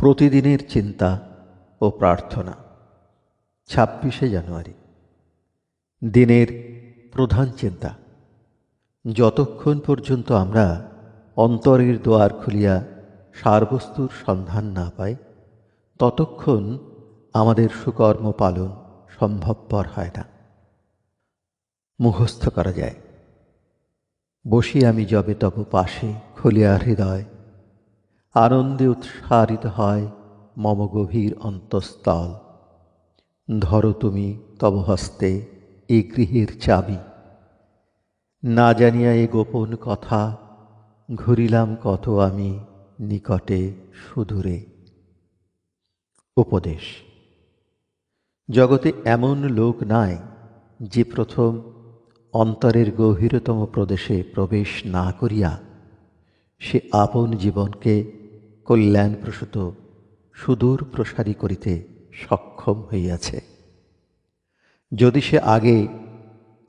প্রতিদিনের চিন্তা ও প্রার্থনা। ২৬শে জানুয়ারি। দিনের প্রধান চিন্তা, যতক্ষণ পর্যন্ত আমরা অন্তরের দ্বার খুলিয়া সারবস্তুর সন্ধান না পাই, ততক্ষণ আমাদের সুকর্ম পালন সম্ভবপর হয় না। মুখস্থ করা যায়। বসি আমি যবে তব পাশে, খুলিয়া হৃদয়, আনন্দে উৎসারিত হয় মম গভীর অন্তঃস্থল। ধরো তুমি তব হস্তে এ গৃহের চাবি, না জানিয়া এ গোপন কথা, ঘুরিলাম কত আমি নিকটে সুদূরে। উপদেশ। জগতে এমন লোক নাই যে প্রথম অন্তরের গভীরতম প্রদেশে প্রবেশ না করিয়া সে আপন জীবনকে কল্যাণপ্রসূত সুদূর প্রসারী করিতে সক্ষম হইয়াছে। যদি সে আগে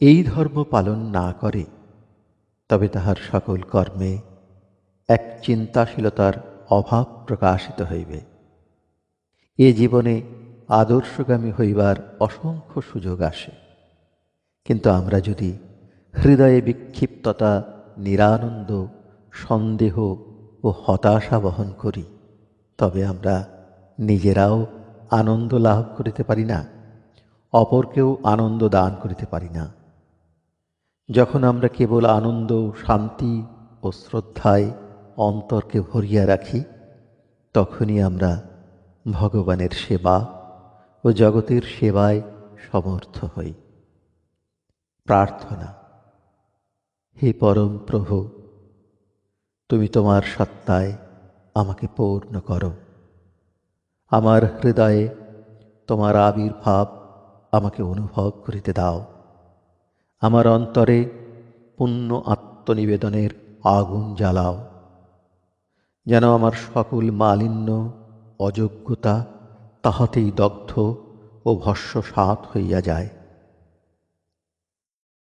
এই ধর্ম পালন না করে, তবে তাহার সকল কর্মে এক চিন্তাশীলতার অভাব প্রকাশিত হইবে। এ জীবনে আদর্শগামী হইবার অসংখ্য সুযোগ আসে, কিন্তু আমরা যদি হৃদয়ে বিক্ষিপ্ততা, নিরানন্দ, সন্দেহ ও হতাশা বহন করি, তবে আমরা নিজেরাও আনন্দ লাভ করিতে পারি না, অপরকেও আনন্দ দান করিতে পারি না। যখন আমরা কেবল আনন্দ, শান্তি ও শ্রদ্ধায় অন্তরকে ভরিয়া রাখি, তখনই আমরা ভগবানের সেবা ও জগতের সেবায় সমর্থ হই। প্রার্থনা। হে পরম প্রভু, তুমি তোমার সত্তায় আমাকে পূর্ণ করো। আমার হৃদয়ে তোমার আবির্ভাব আমাকে অনুভব করিতে দাও। আমার অন্তরে পূর্ণ আত্মনিবেদনের আগুন জ্বালাও, যেন আমার সকল মালিন্য, অযোগ্যতা তাহাতেই দগ্ধ ও ভস্মসাৎ হইয়া যায়।